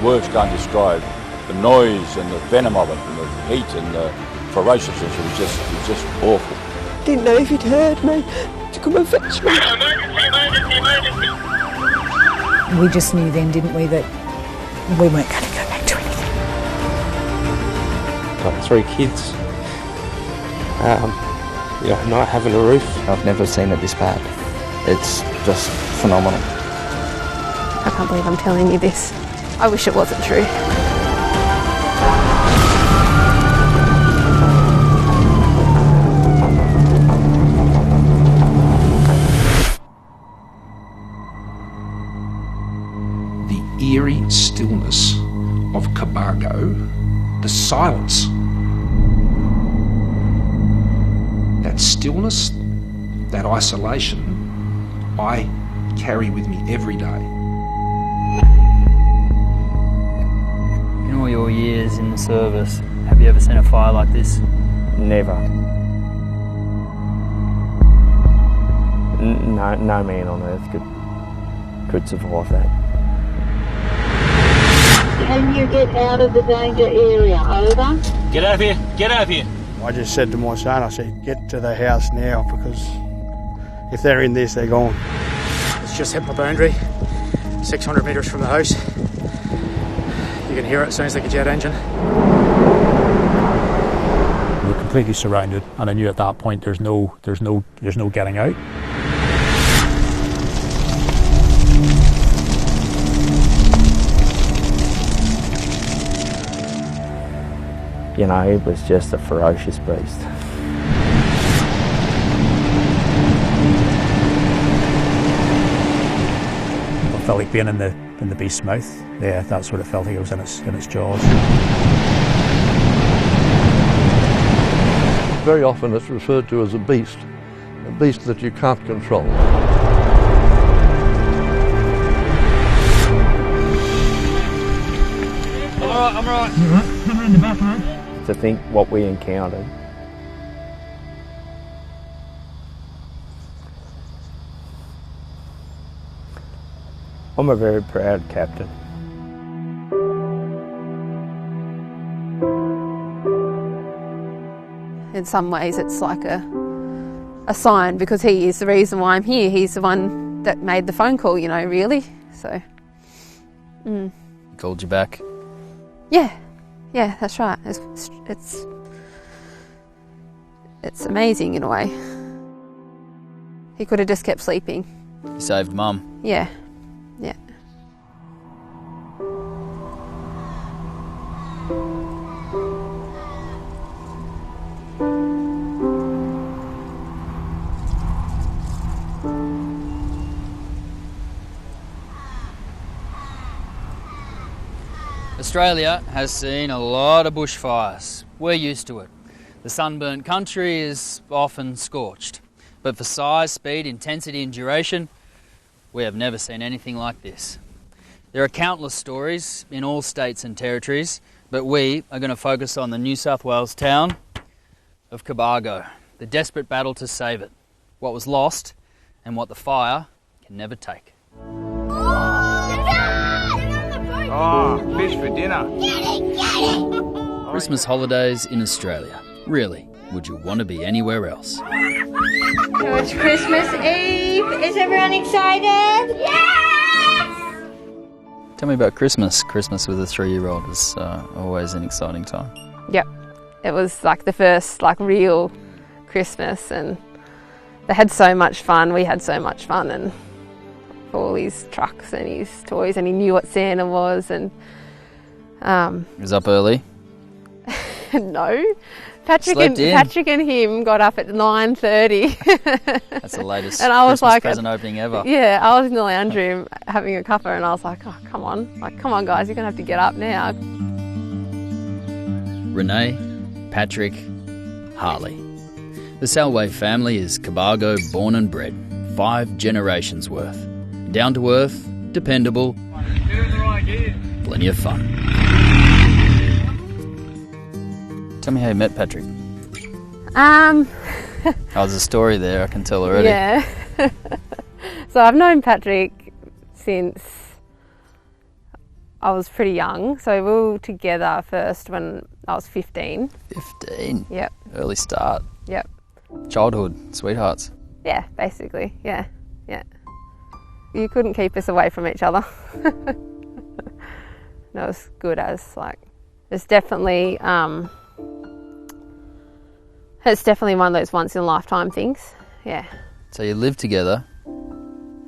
words can't describe the noise and the venom of it, and the heat and the ferociousness. It was just awful. Didn't know if he'd heard me to come and fetch me. We just knew then, didn't we, that we weren't going to go back to anything. Got 3 kids. Not having a roof. I've never seen it this bad. It's just phenomenal. I can't believe I'm telling you this. I wish it wasn't true. The eerie stillness of Cobargo, the silence. That stillness, that isolation, I carry with me every day. In all your years in the service, have you ever seen a fire like this? Never. No man on earth could survive that. Can you get out of the danger area? Over. Get out of here. Get out of here. I just said to my son, I said, get to the house now, because if they're in this, they're gone. It's just hit my boundary, 600 metres from the house. You can hear it, sounds like a jet engine. We're completely surrounded, and I knew at that point there's no getting out. You know, it was just a ferocious beast. I felt like being in the beast's mouth. Yeah, that's what it felt like. It was in its jaws. Very often it's referred to as a beast that you can't control. I'm all right. You all right? Come around the back, mate. To think what we encountered. I'm a very proud captain. In some ways it's like a sign, because he is the reason why I'm here. He's the one that made the phone call, really. So. He called you back? Yeah, that's right. It's amazing in a way. He could have just kept sleeping. You saved Mum? Yeah. Australia has seen a lot of bushfires. We're used to it. The sunburnt country is often scorched. But for size, speed, intensity and duration, we have never seen anything like this. There are countless stories in all states and territories, but we are going to focus on the New South Wales town of Cobargo, the desperate battle to save it, what was lost and what the fire can never take. Oh, fish for dinner. Get it! Christmas holidays in Australia. Really, would you want to be anywhere else? So it's Christmas Eve. Is everyone excited? Yes! Tell me about Christmas. Christmas with a 3-year-old is always an exciting time. Yep. It was like the first real Christmas, and they had so much fun. We had so much fun, and all his trucks and his toys, and he knew what Santa was. And he was up early? No. Patrick and him got up at 9:30. That's the latest and I was Christmas like, present opening ever. Yeah, I was in the lounge room having a cuppa, and I was like, oh, come on guys, you're gonna have to get up now. Renee, Patrick, Harley. The Salway family is Cobargo born and bred, 5 generations worth. Down to earth, dependable, plenty of fun. Tell me how you met Patrick. There's a story there I can tell already. Yeah. So I've known Patrick since I was pretty young, so we were together first when I was 15. 15? Yep. Early start. Yep. Childhood, sweethearts. Yeah, basically, yeah. You couldn't keep us away from each other. No, it was good as, like, it's definitely one of those once in a lifetime things, yeah. So you live together,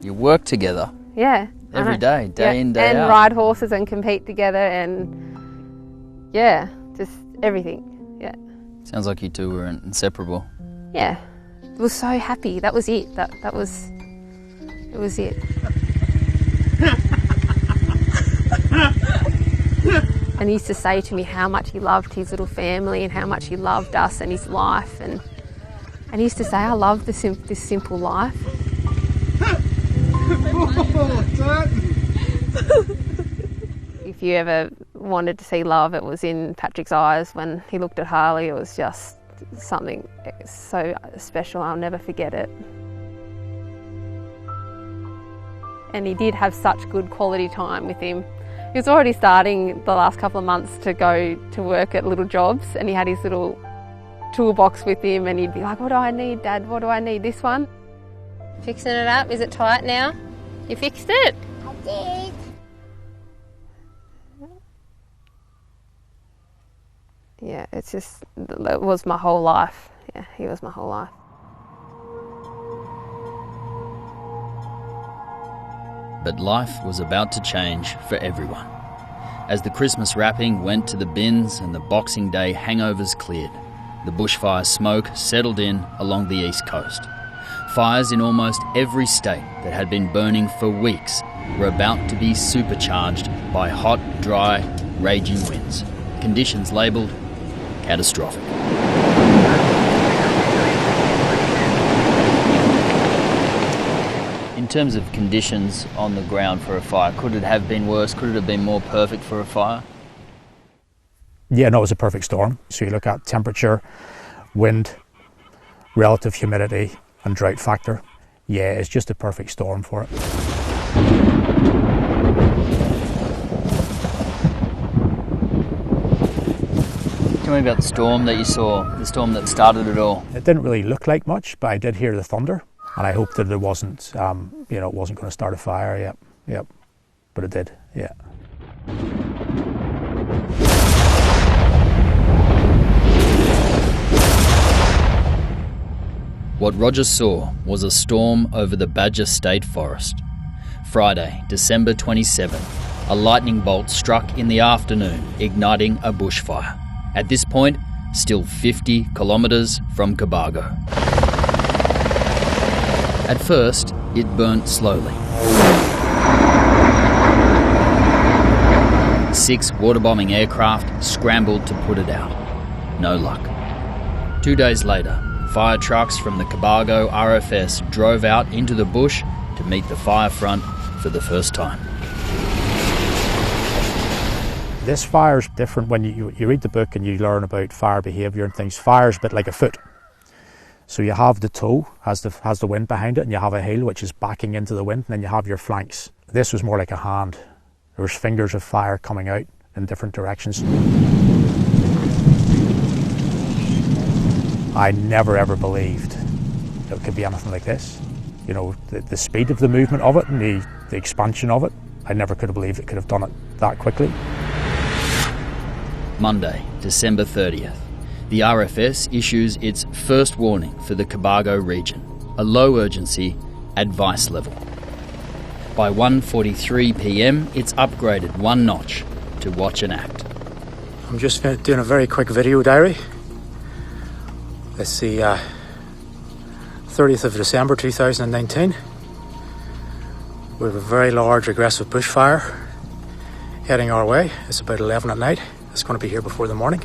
you work together. Yeah. Every day, day in, day out. And out. ride horses and compete together and, yeah, just everything, yeah. Sounds like you two were inseparable. Yeah, I was so happy. That was it. It was it. And he used to say to me how much he loved his little family and how much he loved us and his life. And he used to say, I love this simple life. If you ever wanted to see love, it was in Patrick's eyes when he looked at Harley. It was just something so special. I'll never forget it. And he did have such good quality time with him. He was already starting the last couple of months to go to work at little jobs, and he had his little toolbox with him, and he'd be like, what do I need, Dad? What do I need? This one? Fixing it up? Is it tight now? You fixed it? I did. Yeah, it was my whole life. Yeah, he was my whole life. But life was about to change for everyone. As the Christmas wrapping went to the bins and the Boxing Day hangovers cleared, the bushfire smoke settled in along the east coast. Fires in almost every state that had been burning for weeks were about to be supercharged by hot, dry, raging winds. Conditions labelled catastrophic. In terms of conditions on the ground for a fire, could it have been worse? Could it have been more perfect for a fire? Yeah, no, it was a perfect storm. So you look at temperature, wind, relative humidity and drought factor. Yeah, it's just a perfect storm for it. Tell me about the storm that you saw, the storm that started it all. It didn't really look like much, but I did hear the thunder. And I hoped that it wasn't, it wasn't going to start a fire. Yep. But it did. Yeah. What Roger saw was a storm over the Badger State Forest. Friday, December 27, a lightning bolt struck in the afternoon, igniting a bushfire. At this point, still 50 kilometres from Cobargo. At first, it burnt slowly. 6 waterbombing aircraft scrambled to put it out. No luck. 2 days later, fire trucks from the Cobargo RFS drove out into the bush to meet the fire front for the first time. This fire's different when you read the book and you learn about fire behaviour and things. Fire's a bit like a foot. So you have the toe, has the wind behind it, and you have a heel which is backing into the wind, and then you have your flanks. This was more like a hand. There was fingers of fire coming out in different directions. I never ever believed it could be anything like this. You know, the speed of the movement of it and the expansion of it, I never could have believed it could have done it that quickly. Monday, December 30th. The RFS issues its first warning for the Cobargo region, a low urgency advice level. By 1:43 p.m, it's upgraded 1 notch to watch and act. I'm just doing a very quick video diary. It's the 30th of December 2019. We have a very large aggressive bushfire heading our way. It's about 11 at night. It's going to be here before the morning.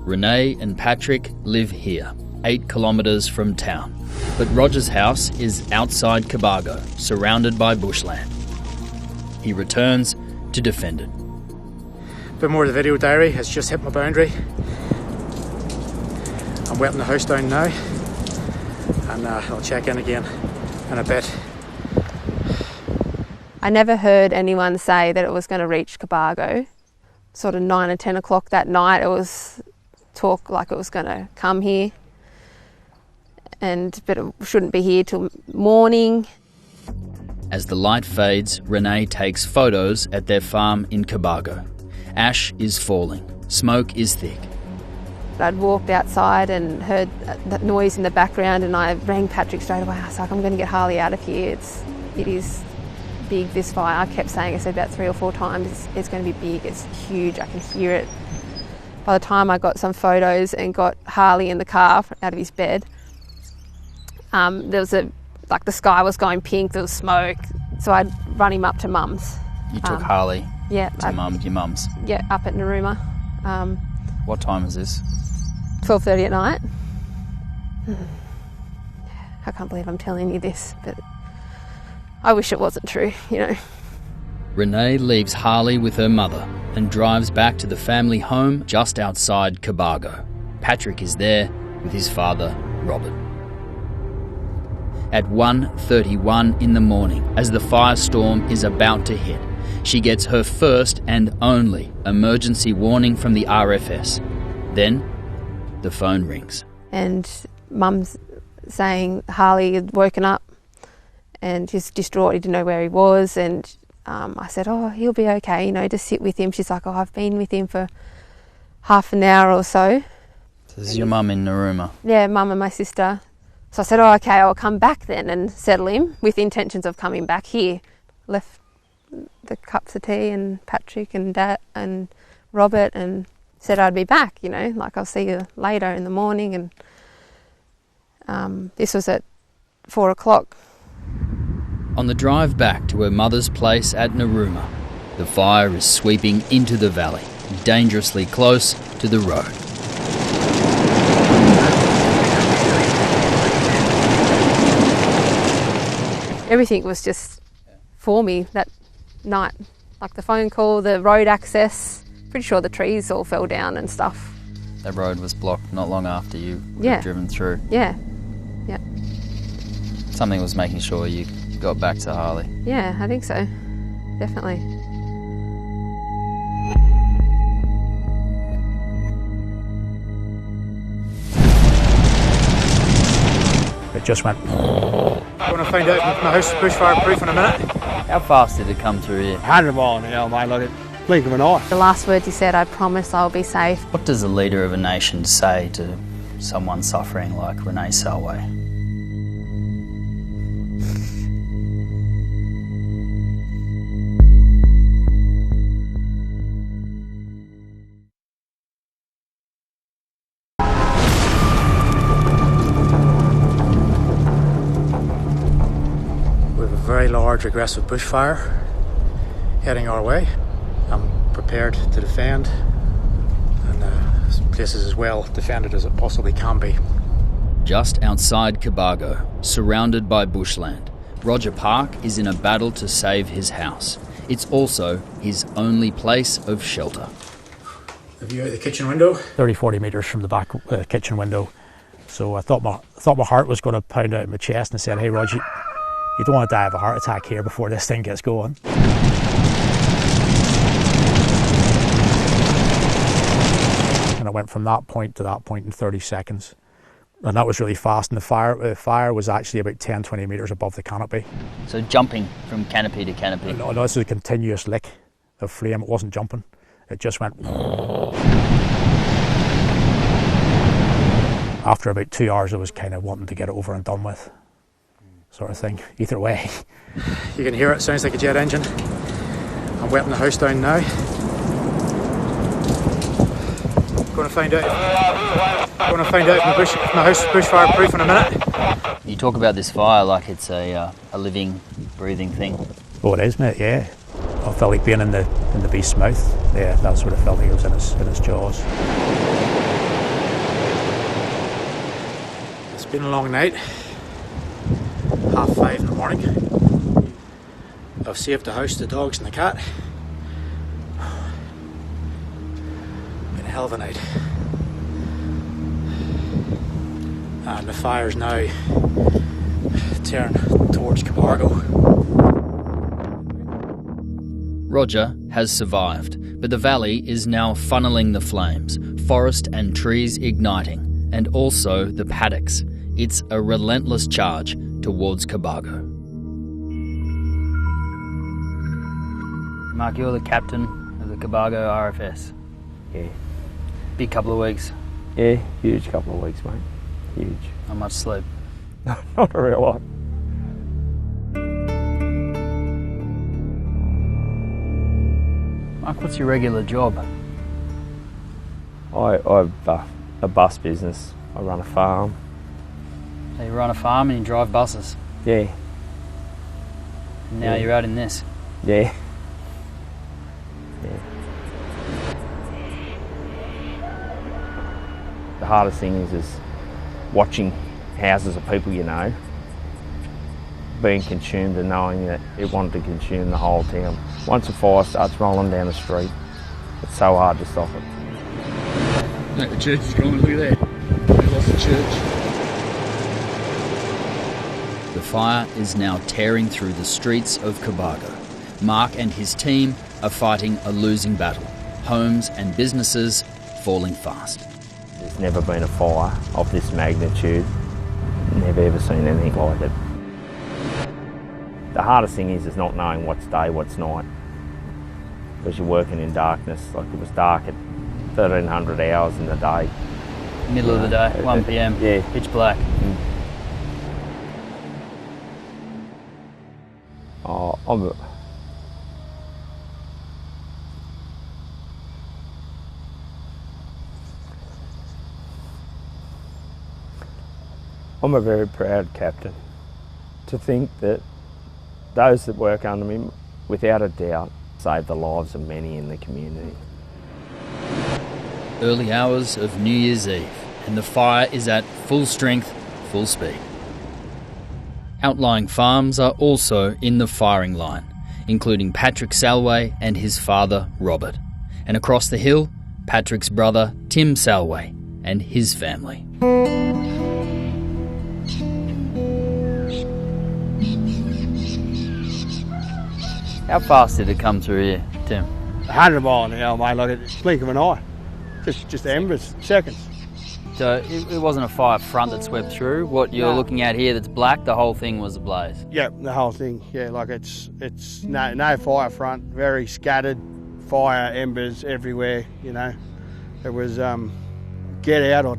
Renee and Patrick live here, 8 kilometres from town. But Roger's house is outside Cobargo, surrounded by bushland. He returns to defend it. A bit more of the video diary. It's just hit my boundary. I'm wetting the house down now, and I'll check in again in a bit. I never heard anyone say that it was going to reach Cobargo. Sort of 9 or 10 o'clock that night, it was talk like it was going to come here, but it shouldn't be here till morning. As the light fades, Renee takes photos at their farm in Cobargo. Ash is falling. Smoke is thick. I'd walked outside and heard that noise in the background, and I rang Patrick straight away. I was like, I'm going to get Harley out of here. It is big, this fire. I kept saying, I said about 3 or 4 times, it's going to be big, it's huge, I can hear it. By the time I got some photos and got Harley in the car out of his bed, there was the sky was going pink, there was smoke, so I'd run him up to Mum's. You took Harley to your mum's? Yeah, up at Narooma. What time is this? 12:30 at night. I can't believe I'm telling you this, but I wish it wasn't true, you know. Renee leaves Harley with her mother and drives back to the family home just outside Cobargo. Patrick is there with his father, Robert. At 1:31 in the morning, as the firestorm is about to hit, she gets her first and only emergency warning from the RFS. Then, the phone rings. And Mum's saying Harley had woken up and just distraught, he didn't know where he was, and I said, oh, he'll be okay, you know, just sit with him. She's like, oh, I've been with him for half an hour or so. So this is your mum in Narooma? Yeah, Mum and my sister. So I said, oh, okay, I'll come back then and settle him, with intentions of coming back here. Left the cups of tea and Patrick and Dad and Robert and said I'd be back, you know, like I'll see you later in the morning. And this was at 4 o'clock. On the drive back to her mother's place at Narooma, the fire is sweeping into the valley, dangerously close to the road. Everything was just for me that night, like the phone call, the road access. Pretty sure the trees all fell down and stuff. That road was blocked not long after you Yeah. were driven through. Yeah, yeah. Something was making sure you got back to Harley. Yeah, I think so, definitely. It just went. I'm going to find out if my house is bushfire proof in a minute. How fast did it come through here? 100 miles an hour, mate, like a blink of an eye. The last words he said, I promise I'll be safe. What does a leader of a nation say to someone suffering like Renee Salway? We have a very large aggressive bushfire heading our way. I'm prepared to defend, and this place is as well defended as it possibly can be. Just outside Cobargo, surrounded by bushland, Roger Park is in a battle to save his house. It's also his only place of shelter. The view out the kitchen window? 30-40 metres from the back kitchen window. So I thought my heart was going to pound out in my chest, and said, hey Roger, you don't want to die of a heart attack here before this thing gets going. And I went from that point to that point in 30 seconds. And that was really fast, and the fire was actually about 10-20 metres above the canopy. So jumping from canopy to canopy? No, this is a continuous lick of flame. It wasn't jumping. It just went. After about 2 hours, I was kind of wanting to get it over and done with, sort of thing. Either way. You can hear it, sounds like a jet engine. I'm wetting the house down now. Going to find out if my house is bushfire proof in a minute. You talk about this fire like it's a living, breathing thing. Oh, it is, mate, yeah. I felt like being in the beast's mouth. Yeah, that's what it felt like. It was in his jaws. It's been a long night. 5:30 in the morning. I've saved the house, the dogs and the cat. Been a hell of a night. And the fire's now turned towards Cobargo. Roger has survived, but the valley is now funneling the flames, forest and trees igniting, and also the paddocks. It's a relentless charge towards Cobargo. Mark, you're the captain of the Cobargo RFS. Yeah. Big couple of weeks. Yeah, huge couple of weeks, mate. Huge. Not much sleep. Not a real lot. Mark, what's your regular job? I've a bus business. I run a farm. So you run a farm and you drive buses. Yeah. And now you're out in this. Yeah. The hardest thing is watching houses of people you know being consumed and knowing that it wanted to consume the whole town. Once a fire starts rolling down the street, it's so hard to stop it. Look, the church is gone, look at that. They lost the church. The fire is now tearing through the streets of Cobargo. Mark and his team are fighting a losing battle. Homes and businesses falling fast. There's never been a fire of this magnitude. Never ever seen anything like it. The hardest thing is not knowing what's day, what's night. Because you're working in darkness. Like it was dark at 1300 hours in the day. Middle of the day, 1 p.m. Yeah. Pitch black. Oh, I'm a very proud captain. To think that those that work under me, without a doubt, save the lives of many in the community. Early hours of New Year's Eve, and the fire is at full strength, full speed. Outlying farms are also in the firing line, including Patrick Salway and his father, Robert. And across the hill, Patrick's brother, Tim Salway, and his family. How fast did it come through here, Tim? 100 mile an hour, mate, like a blink of an eye. Just embers, seconds. So it wasn't a fire front that swept through. What you're looking at here that's black, the whole thing was ablaze? Yeah, the whole thing. Yeah, like it's no fire front, very scattered, fire, embers everywhere, you know. It was get out or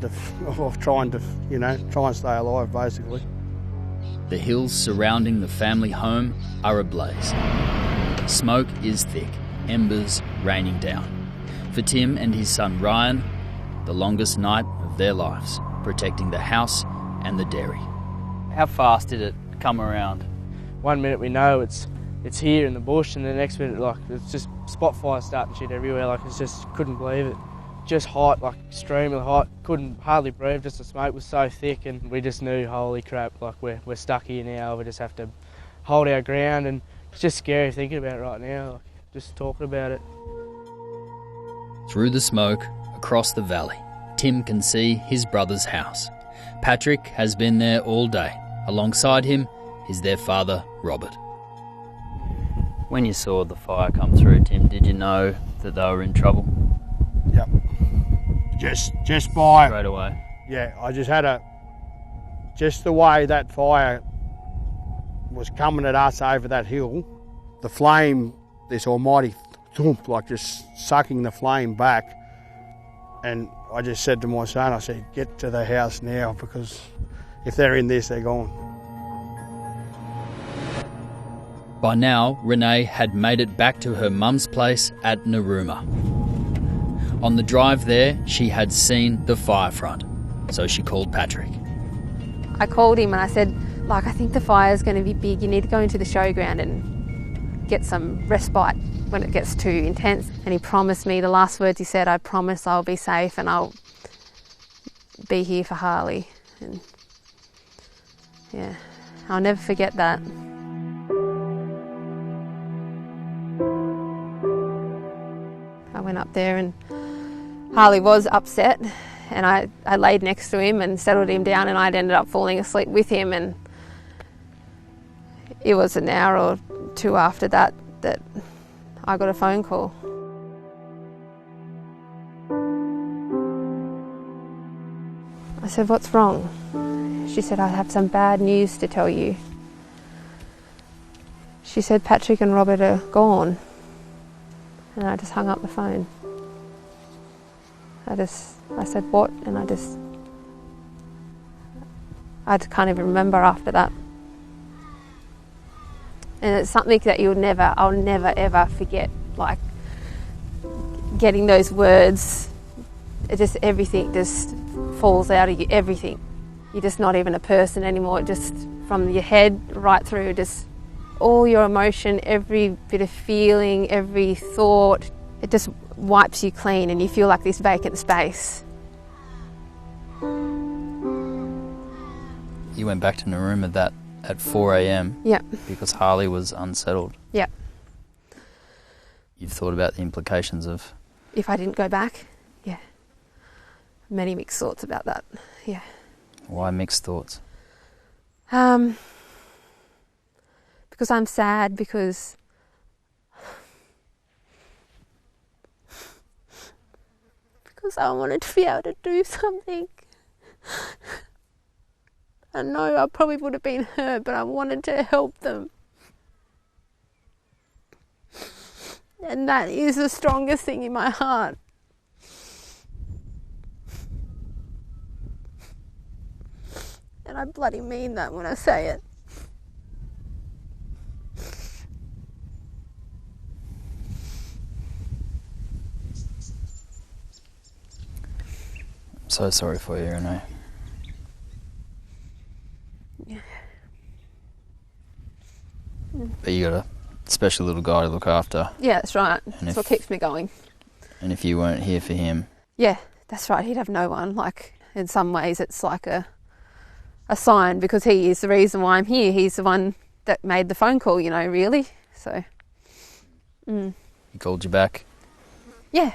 trying to, you know, try and stay alive, basically. The hills surrounding the family home are ablaze. Smoke is thick, embers raining down. For Tim and his son Ryan, the longest night of their lives, protecting the house and the dairy. How fast did it come around? 1 minute we know it's here in the bush, and the next minute, like, it's just spot fire starting shit everywhere. Like, it's just, couldn't believe it. Just hot, like extremely hot. Couldn't hardly breathe, just the smoke was so thick, and we just knew, holy crap, like we're stuck here now. We just have to hold our ground, and it's just scary thinking about it right now, like, just talking about it. Through the smoke, across the valley, Tim can see his brother's house. Patrick has been there all day. Alongside him is their father, Robert. When you saw the fire come through, Tim, did you know that they were in trouble? Yep. Just by... Straight away? Yeah, I just had just the way that fire was coming at us over that hill, the flame, this almighty thump, like just sucking the flame back. And I just said to my son, I said, get to the house now, because if they're in this, they're gone. By now, Renee had made it back to her mum's place at Narooma. On the drive there, she had seen the fire front, so she called Patrick. I called him and I said, like, I think the fire's going to be big. You need to go into the showground and get some respite when it gets too intense. And he promised me, the last words he said, I promise I'll be safe and I'll be here for Harley. And yeah, I'll never forget that. I went up there and Harley was upset, and I laid next to him and settled him down, and I'd ended up falling asleep with him, and it was an hour or two after that I got a phone call. I said, "What's wrong?" She said, "I have some bad news to tell you." She said, "Patrick and Robert are gone." And I just hung up the phone. I said, "What?" And I can't even remember after that. And it's something that I'll never ever forget, like getting those words. Everything just falls out of you, everything. You're just not even a person anymore. It just, from your head right through, just all your emotion, every bit of feeling, every thought, it just wipes you clean and you feel like this vacant space. You went back to Narooma at 4 a.m. Yep. Because Harley was unsettled. Yep. You've thought about the implications of... If I didn't go back? Yeah. Many mixed thoughts about that, yeah. Why mixed thoughts? Because I'm sad, because I wanted to be able to do something. I know I probably would have been hurt, but I wanted to help them. And that is the strongest thing in my heart. And I bloody mean that when I say it. I'm so sorry for you, Renee. Yeah. But you got a special little guy to look after. Yeah, that's right. And That's what keeps me going. And if you weren't here for him... Yeah, that's right. He'd have no one. Like, in some ways, it's like a sign, because he is the reason why I'm here. He's the one that made the phone call, really. So, He called you back? Yeah,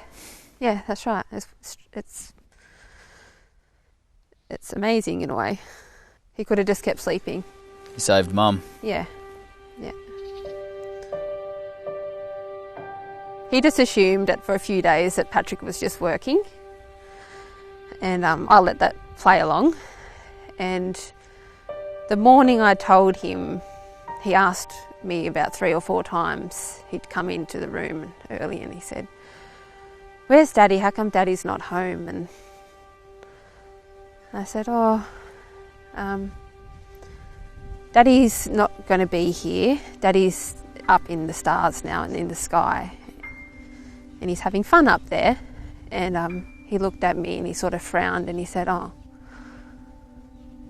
that's right. It's amazing in a way. He could have just kept sleeping. He saved Mum. Yeah. He just assumed that for a few days that Patrick was just working, and I let that play along. And the morning I told him, he asked me about 3 or 4 times. He'd come into the room early and he said, "Where's Daddy? How come Daddy's not home?" And I said, Daddy's not going to be here. Daddy's up in the stars now and in the sky. And he's having fun up there." And he looked at me and he sort of frowned and he said, "Oh,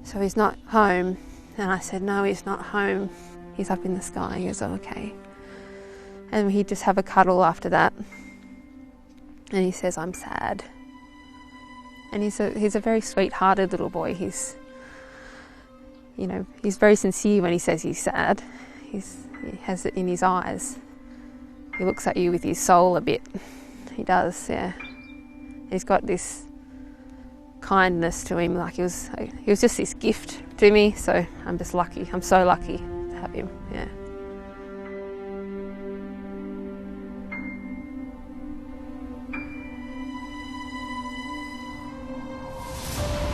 so he's not home?" And I said, "No, he's not home. He's up in the sky." He goes, "Oh, okay." And he'd just have a cuddle after that. And he says, "I'm sad." And he's a very sweet-hearted little boy. He's very sincere when he says he's sad. He has it in his eyes. He looks at you with his soul a bit. He does, yeah. He's got this kindness to him, like he was just this gift to me. So I'm just lucky. I'm so lucky to have him, yeah.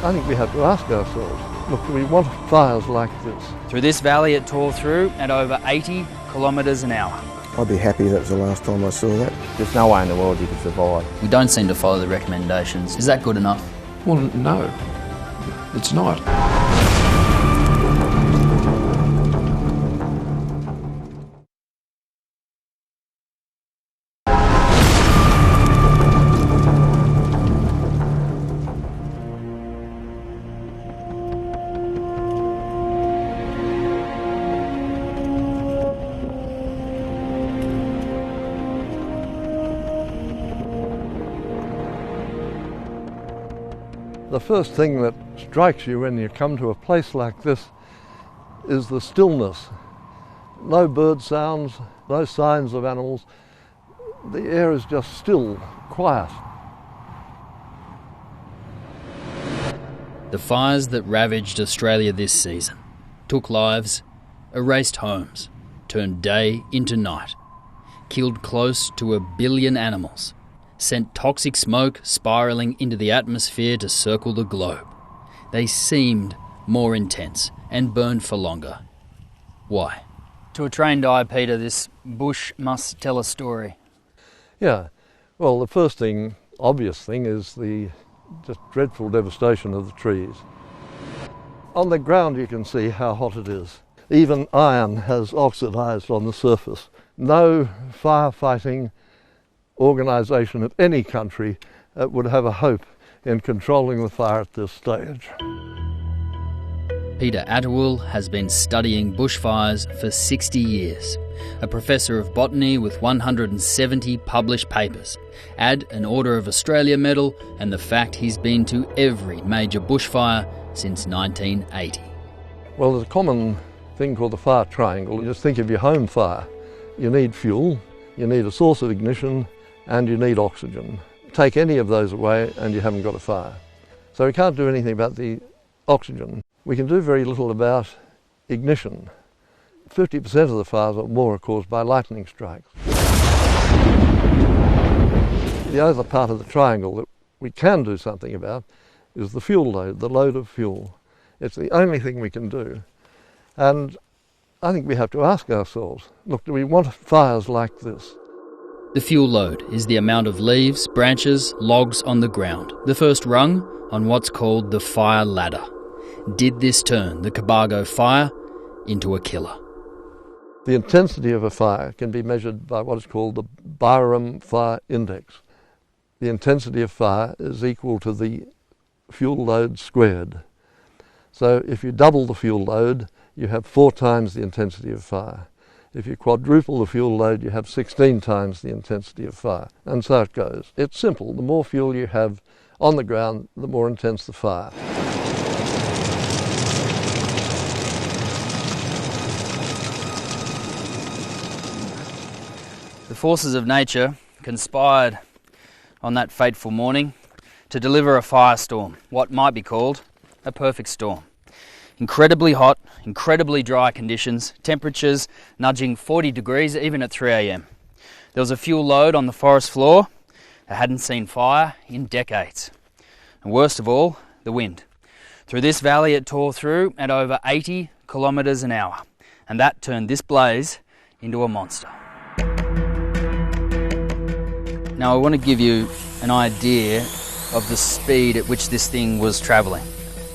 I think we have to ask ourselves, look, do we want fires like this? Through this valley it tore through at over 80 kilometres an hour. I'd be happy that was the last time I saw that. There's no way in the world you could survive. We don't seem to follow the recommendations. Is that good enough? Well, no, it's not. The first thing that strikes you when you come to a place like this is the stillness. No bird sounds, no signs of animals. The air is just still, quiet. The fires that ravaged Australia this season took lives, erased homes, turned day into night, killed close to 1 billion animals, sent toxic smoke spiralling into the atmosphere to circle the globe. They seemed more intense and burned for longer. Why? To a trained eye, Peter, this bush must tell a story. Yeah, well, the first thing, obvious thing, is the just dreadful devastation of the trees. On the ground you can see how hot it is. Even iron has oxidised on the surface. No firefighting organisation of any country would have a hope in controlling the fire at this stage. Peter Attawell has been studying bushfires for 60 years. A professor of botany with 170 published papers. Add an Order of Australia medal and the fact he's been to every major bushfire since 1980. Well, there's a common thing called the fire triangle. You just think of your home fire. You need fuel, you need a source of ignition, and you need oxygen. Take any of those away and you haven't got a fire. So we can't do anything about the oxygen. We can do very little about ignition. 50% of the fires or more are caused by lightning strikes. The other part of the triangle that we can do something about is the fuel load, the load of fuel. It's the only thing we can do. And I think we have to ask ourselves, look, do we want fires like this? The fuel load is the amount of leaves, branches, logs on the ground, the first rung on what's called the fire ladder. Did this turn the Cobargo fire into a killer? The intensity of a fire can be measured by what is called the Byram Fire Index. The intensity of fire is equal to the fuel load squared. So if you double the fuel load, you have 4 times the intensity of fire. If you quadruple the fuel load, you have 16 times the intensity of fire. And so it goes. It's simple. The more fuel you have on the ground, the more intense the fire. The forces of nature conspired on that fateful morning to deliver a firestorm, what might be called a perfect storm. Incredibly hot, incredibly dry conditions, temperatures nudging 40 degrees even at 3 a.m. There was a fuel load on the forest floor that hadn't seen fire in decades. And worst of all, the wind. Through this valley it tore through at over 80 kilometres an hour, and that turned this blaze into a monster. Now I want to give you an idea of the speed at which this thing was travelling.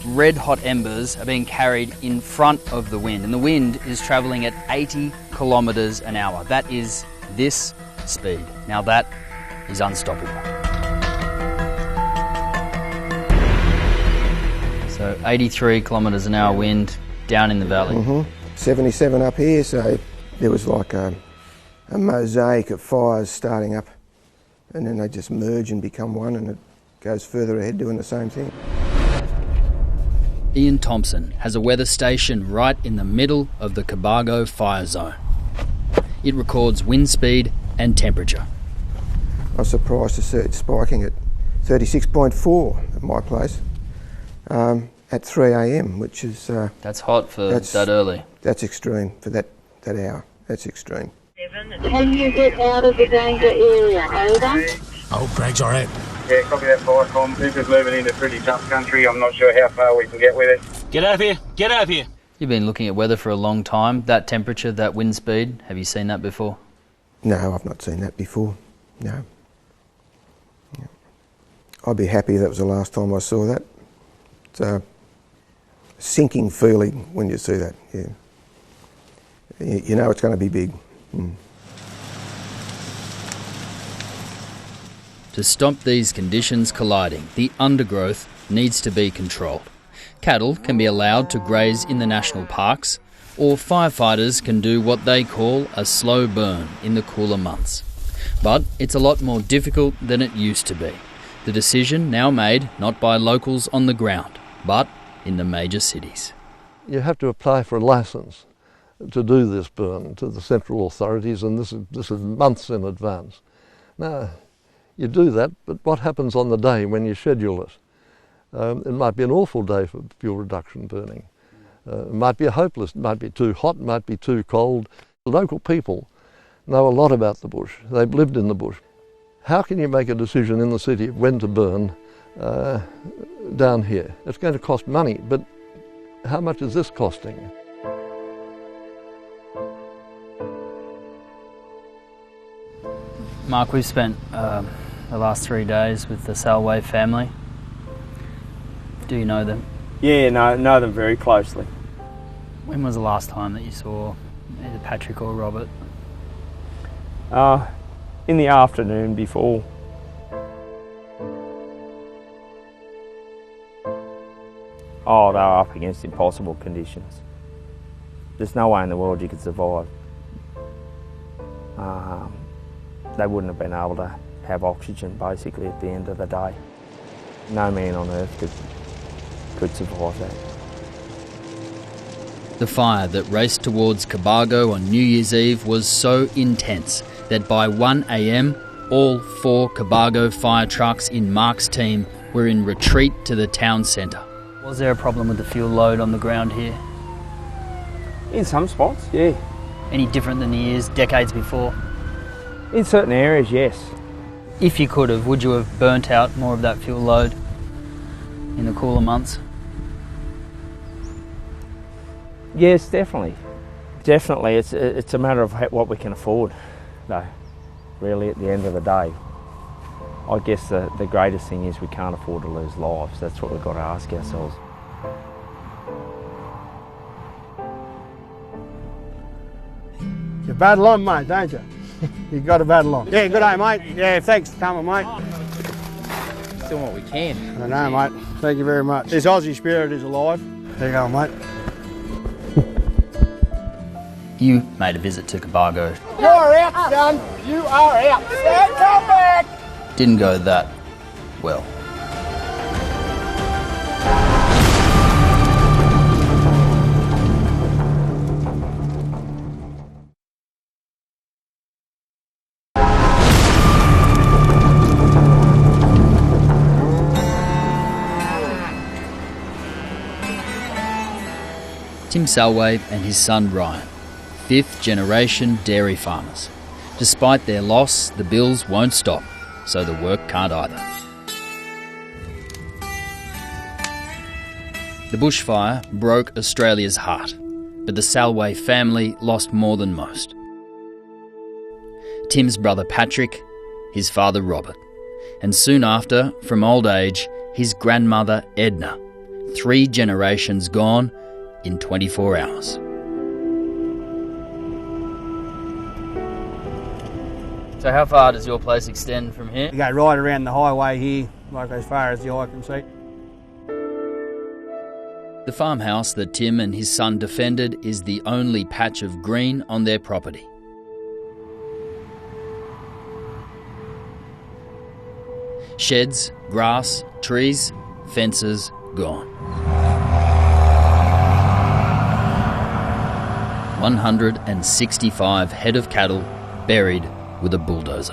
Red hot embers are being carried in front of the wind, and the wind is travelling at 80 kilometres an hour. That is this speed. Now that is unstoppable. So 83 kilometres an hour wind down in the valley. 77 up here, so there was like a mosaic of fires starting up, and then they just merge and become one, and it goes further ahead doing the same thing. Ian Thompson has a weather station right in the middle of the Cobargo fire zone. It records wind speed and temperature. I was surprised to see it spiking at 36.4 at my place at 3 a.m, which is... that's hot for that early. That's extreme for that hour. That's extreme. Can you get out of the danger area? Over. Oh, Greg's all right. Yeah, copy that fire, Tom. This is moving into pretty tough country. I'm not sure how far we can get with it. Get out of here! Get out of here! You've been looking at weather for a long time. That temperature, that wind speed, have you seen that before? No, I've not seen that before. No. Yeah. I'd be happy that was the last time I saw that. It's a sinking feeling when you see that, yeah. You know it's going to be big. To stop these conditions colliding, the undergrowth needs to be controlled. Cattle can be allowed to graze in the national parks, or firefighters can do what they call a slow burn in the cooler months. But it's a lot more difficult than it used to be. The decision now made not by locals on the ground, but in the major cities. You have to apply for a licence to do this burn to the central authorities, and this is months in advance. Now, you do that, but what happens on the day when you schedule it? It might be an awful day for fuel reduction burning. It might be hopeless, it might be too hot, it might be too cold. The local people know a lot about the bush. They've lived in the bush. How can you make a decision in the city of when to burn down here? It's going to cost money, but how much is this costing? Mark, we've spent the last 3 days with the Salway family. Do you know them? Yeah, know them very closely. When was the last time that you saw either Patrick or Robert? In the afternoon before. Oh, they were up against impossible conditions. There's no way in the world you could survive. They wouldn't have been able to have oxygen basically at the end of the day. No man on earth could survive that. The fire that raced towards Cobargo on New Year's Eve was so intense that by 1 a.m, all 4 Cobargo fire trucks in Mark's team were in retreat to the town centre. Was there a problem with the fuel load on the ground here? In some spots, yeah. Any different than the years, decades before? In certain areas, yes. If you could have, would you have burnt out more of that fuel load in the cooler months? Yes, definitely. Definitely, it's a matter of what we can afford, though, really, at the end of the day. I guess the greatest thing is we can't afford to lose lives. That's what we've got to ask ourselves. You battle on, mate, don't you? You got to battle on. Yeah, good day, mate. Yeah, thanks for coming, mate. Doing what we can. I know, mate. Thank you very much. This Aussie spirit is alive. There you go, mate. You made a visit to Cobargo. You're out, son. You are out. Don't come back. Didn't go that well. Tim Salway and his son Ryan, 5th generation dairy farmers. Despite their loss, the bills won't stop, so the work can't either. The bushfire broke Australia's heart, but the Salway family lost more than most. Tim's brother Patrick, his father Robert, and soon after, from old age, his grandmother Edna. 3 generations gone in 24 hours. So how far does your place extend from here? You go right around the highway here, like as far as the eye can see. The farmhouse that Tim and his son defended is the only patch of green on their property. Sheds, grass, trees, fences gone. 165 head of cattle buried with a bulldozer.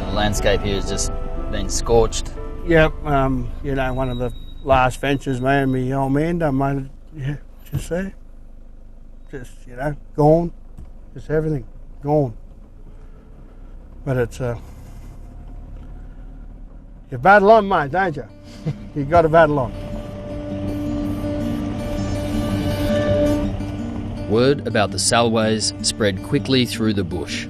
The landscape here has just been scorched. Yep, you know, one of the last fences me and my old man done, mate, yeah, just there. Just, you know, gone. Just everything, gone. But it's, you battle on, mate, don't you? You got to battle on. Word about the Salways spread quickly through the bush.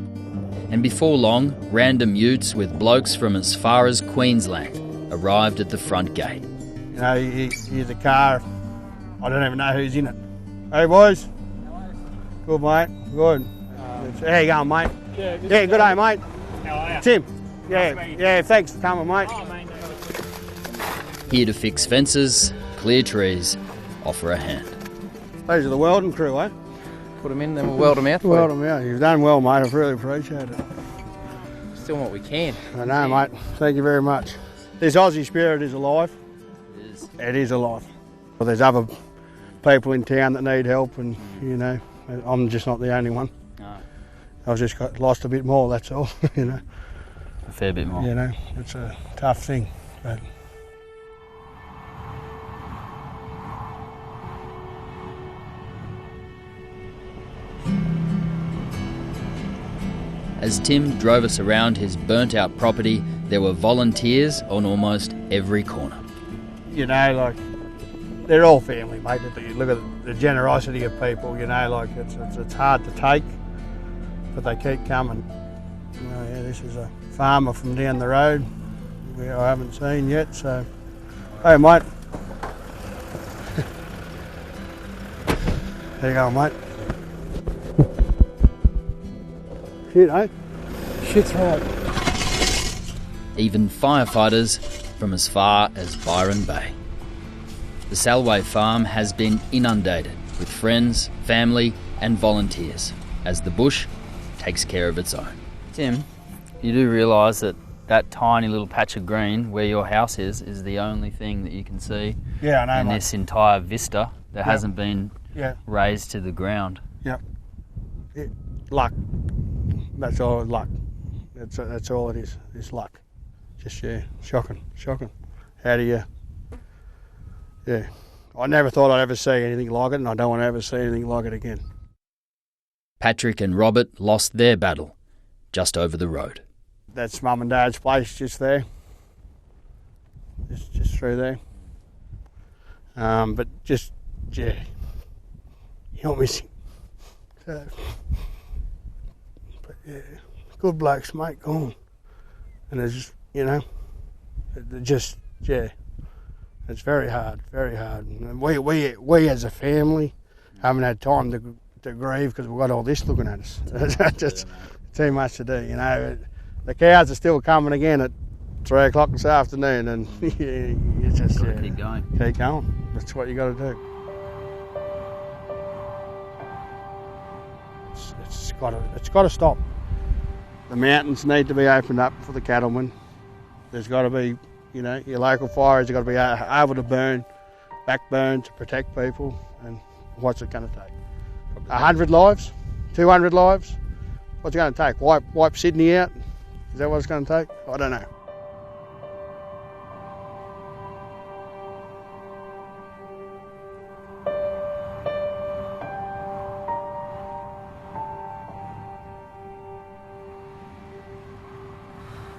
And before long, random utes with blokes from as far as Queensland arrived at the front gate. You know, you hear the car, I don't even know who's in it. Hey boys. Good, mate, good. How you going, mate? Yeah, good day, mate. How are you? Tim. Yeah, thanks for coming, mate. Here to fix fences, clear trees, offer a hand. Those are the welding crew, eh? Put them in, then we'll weld them out for Weld you. them out. You've done well, mate. I really appreciate it. Just doing what we can. I know, mate. Thank you very much. This Aussie spirit is alive. It is. It is alive. Well, there's other people in town that need help, and you know, I'm just not the only one. No. I've just lost a bit more. That's all. You know. A fair bit more. You know, it's a tough thing, but. As Tim drove us around his burnt-out property, there were volunteers on almost every corner. You know, like, they're all family, mate. You look at the generosity of people, you know, like, it's hard to take, but they keep coming. You know, yeah, this is a farmer from down the road who I haven't seen yet, so, hey, mate. There you go, mate. Shit, eh? Shit's right. Even firefighters from as far as Byron Bay. The Salway farm has been inundated with friends, family and volunteers as the bush takes care of its own. Tim, you do realise that that tiny little patch of green where your house is the only thing that you can see Yeah, I know, in mate. this entire vista that hasn't been raised to the ground. Yep. Luck. That's all luck. That's all it is. It's luck. Just shocking. How do you? Yeah. I never thought I'd ever see anything like it, and I don't want to ever see anything like it again. Patrick and Robert lost their battle just over the road. That's Mum and Dad's place, just there. Just through there. But just you're missing. So, but yeah, good blokes, mate, gone. And it's just, you know, it's very hard. And we as a family haven't had time to grieve because we've got all this looking at us. Just too much to do, you know. The cows are still coming again at 3 o'clock this afternoon, and you just keep going. Keep going. That's what you got to do. It's got to stop. The mountains need to be opened up for the cattlemen. There's got to be, you know, your local fires have got to be able to backburn to protect people. And what's it going to take? 100 lives? 200 lives? What's it going to take? Wipe Sydney out? Is that what it's going to take? I don't know.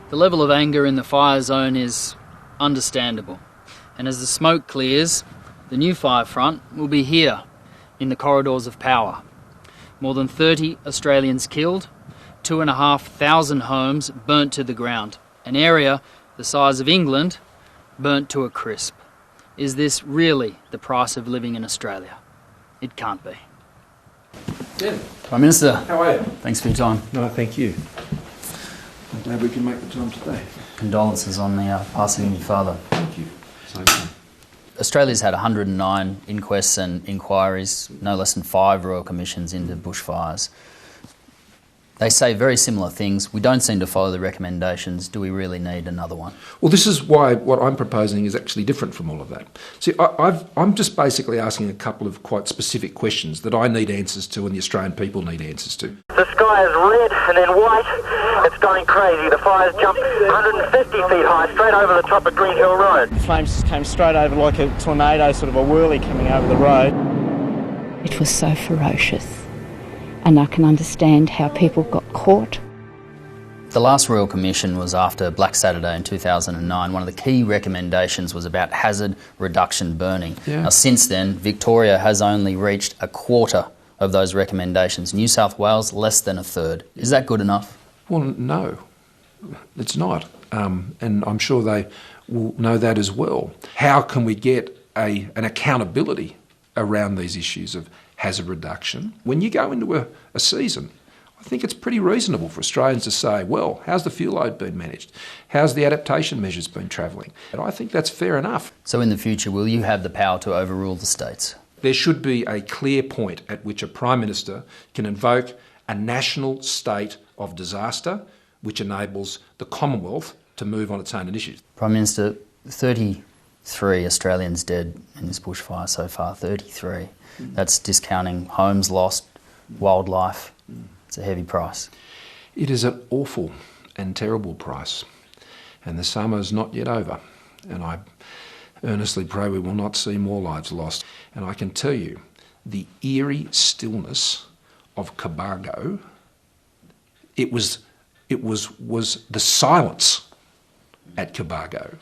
The level of anger in the fire zone is understandable, and as the smoke clears, the new fire front will be here in the corridors of power. More than 30 Australians killed, 2,500 homes burnt to the ground, an area the size of England burnt to a crisp. Is this really the price of living in Australia? It can't be. Tim. Prime Minister. How are you? Thanks for your time. No, thank you. I'm glad we can make the time today. Condolences on the passing of your father. Thank you. Same thing. Australia's had 109 inquests and inquiries, no less than 5 royal commissions into bushfires. They say very similar things. We don't seem to follow the recommendations. Do we really need another one? Well, this is why what I'm proposing is actually different from all of that. See, I'm just basically asking a couple of quite specific questions that I need answers to and the Australian people need answers to. The sky is red and then white. It's going crazy. The fire's jumped 150 feet high, straight over the top of Green Hill Road. The flames came straight over like a tornado, sort of a whirly coming over the road. It was so ferocious, and I can understand how people got caught. The last Royal Commission was after Black Saturday in 2009. One of the key recommendations was about hazard reduction burning. Yeah. Now, since then, Victoria has only reached a quarter of those recommendations. New South Wales, less than a third. Is that good enough? Well, no, it's not. And I'm sure they will know that as well. How can we get an accountability around these issues of hazard reduction? When you go into a season, I think it's pretty reasonable for Australians to say, well, how's the fuel load been managed? How's the adaptation measures been travelling? And I think that's fair enough. So in the future, will you have the power to overrule the states? There should be a clear point at which a Prime Minister can invoke a national state of disaster which enables the Commonwealth to move on its own initiative. Prime Minister, 33 Australians dead in this bushfire so far, 33. That's discounting homes lost, wildlife. It's a heavy price. It is an awful and terrible price, and the summer's not yet over, and I earnestly pray we will not see more lives lost. And I can tell you, the eerie stillness of Cobargo, it was It was the silence at Cobargo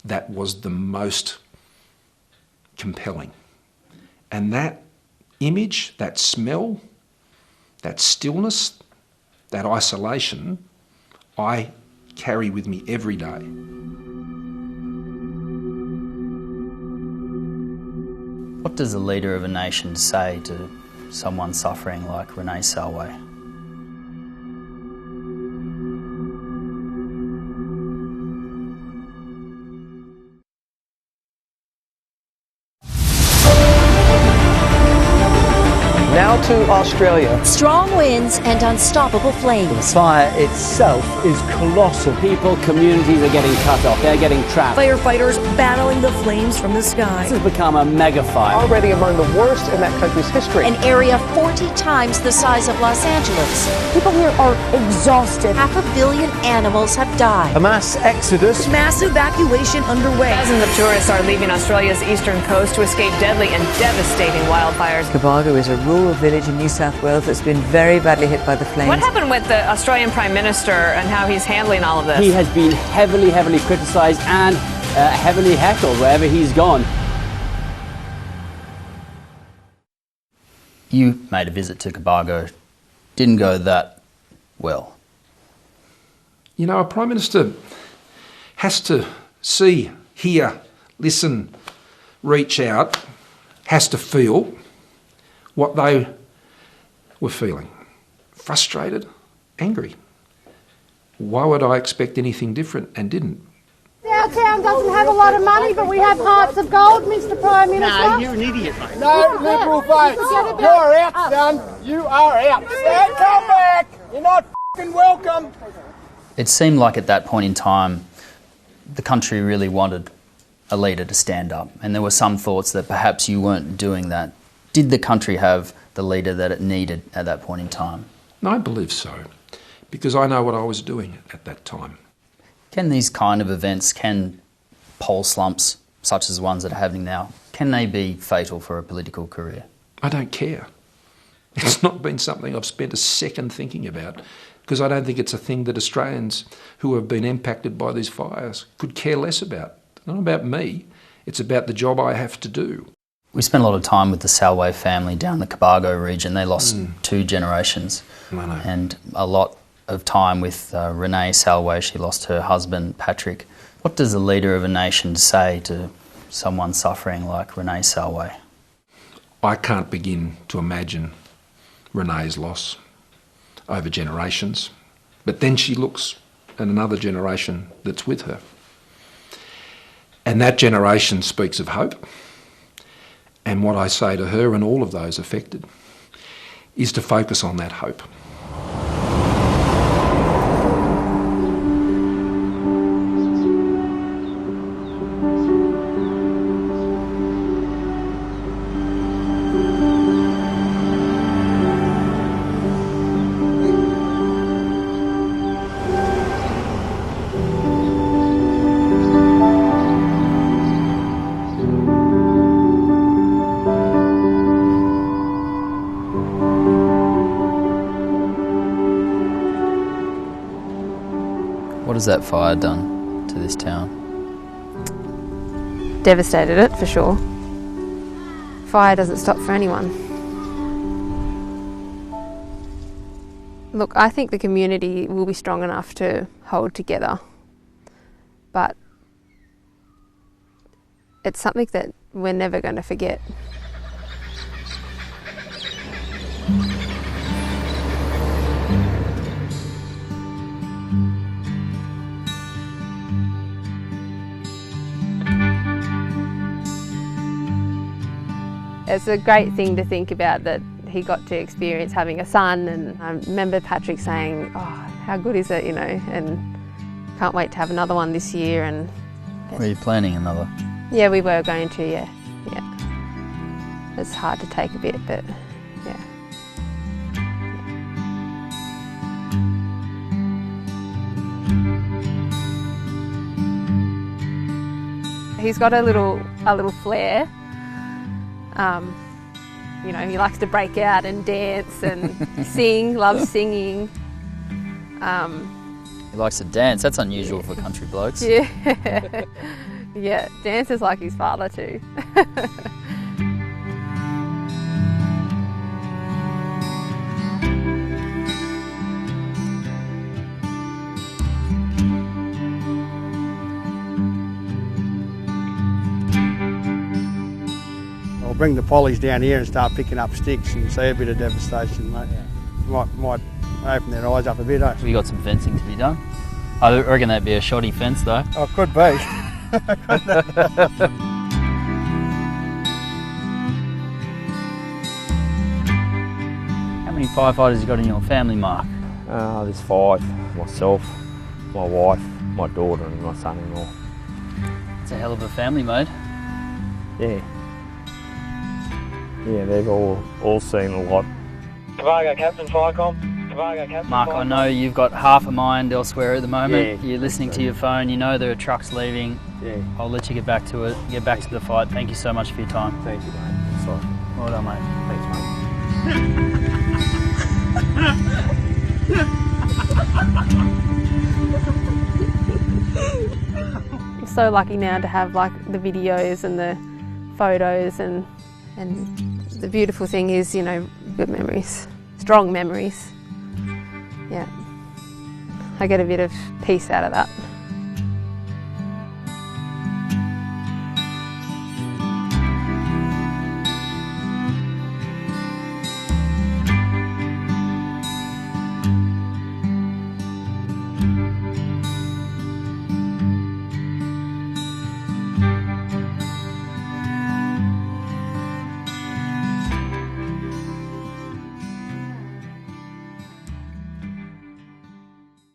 that was the most compelling. And that image, that smell, that stillness, that isolation, I carry with me every day. What does a leader of a nation say to someone suffering like Renee Salway? Now to Australia. Strong winds and unstoppable flames. The fire itself is colossal. People, communities are getting cut off. They're getting trapped. Firefighters battling the flames from the sky. This has become a mega fire. Already among the worst in that country's history. An area 40 times the size of Los Angeles. People here are exhausted. 500 million animals have died. A mass exodus. Mass evacuation underway. Dozens of tourists are leaving Australia's eastern coast to escape deadly and devastating wildfires. Cobargo is a rural village in New South Wales that's been very badly hit by the flames. What happened with the Australian Prime Minister and how he's handling all of this? He has been heavily criticised and heavily heckled wherever he's gone. You made a visit to Cobargo. Didn't go that well. You know, a Prime Minister has to see, hear, listen, reach out, has to feel what they were feeling. Frustrated, angry. Why would I expect anything different, and didn't? Our town doesn't have a lot of money, but we have hearts of gold, Mr Prime Minister. No, you're an idiot, mate. No Liberal votes. You're out, son. You are out. Dad, come back. You're not f***ing welcome. It seemed like at that point in time, the country really wanted a leader to stand up, and there were some thoughts that perhaps you weren't doing that. Did the country have the leader that it needed at that point in time? I believe so, because I know what I was doing at that time. Can these kind of events, can poll slumps such as the ones that are happening now, can they be fatal for a political career? I don't care. It's not been something I've spent a second thinking about, because I don't think it's a thing that Australians who have been impacted by these fires could care less about. It's not about me, it's about the job I have to do. We spent a lot of time with the Salway family down the Cobargo region. They lost 2 generations. I know. And a lot of time with Renee Salway. She lost her husband, Patrick. What does a leader of a nation say to someone suffering like Renee Salway? I can't begin to imagine Renee's loss over generations. But then she looks at another generation that's with her. And that generation speaks of hope. And what I say to her and all of those affected is to focus on that hope. What has that fire done to this town? Devastated it, for sure. Fire doesn't stop for anyone. Look, I think the community will be strong enough to hold together, but it's something that we're never going to forget. It's a great thing to think about that he got to experience having a son, and I remember Patrick saying, oh, how good is it, you know, and can't wait to have another one this year. And Were you planning another? yeah, we were going to, yeah. It's hard to take a bit, but yeah. He's got a little flair. You know, he likes to break out and dance and sing, loves singing. He likes to dance. That's unusual for country blokes. Yeah. Yeah, dances like his father too. I'll bring the pollies down here and start picking up sticks and see a bit of devastation, mate. Might open their eyes up a bit, eh? We got some fencing to be done. I reckon that'd be a shoddy fence though. Oh, it could be. How many firefighters you got in your family, Mark? There's 5. Myself, my wife, my daughter and my son-in-law. It's a hell of a family, mate. Yeah. Yeah, they've all seen a lot. Cobargo, Captain Firecom. Cobargo, Captain Mark, I know you've got half a mind elsewhere at the moment. Yeah, You're listening to your phone, you know there are trucks leaving. Yeah. I'll let you get back to it, get back to the fight. Thank you so much for your time. Thank you, mate. Sorry. Well done, mate. I'm so lucky now to have like the videos and the photos and the beautiful thing is, you know, good memories, strong memories. Yeah, I get a bit of peace out of that.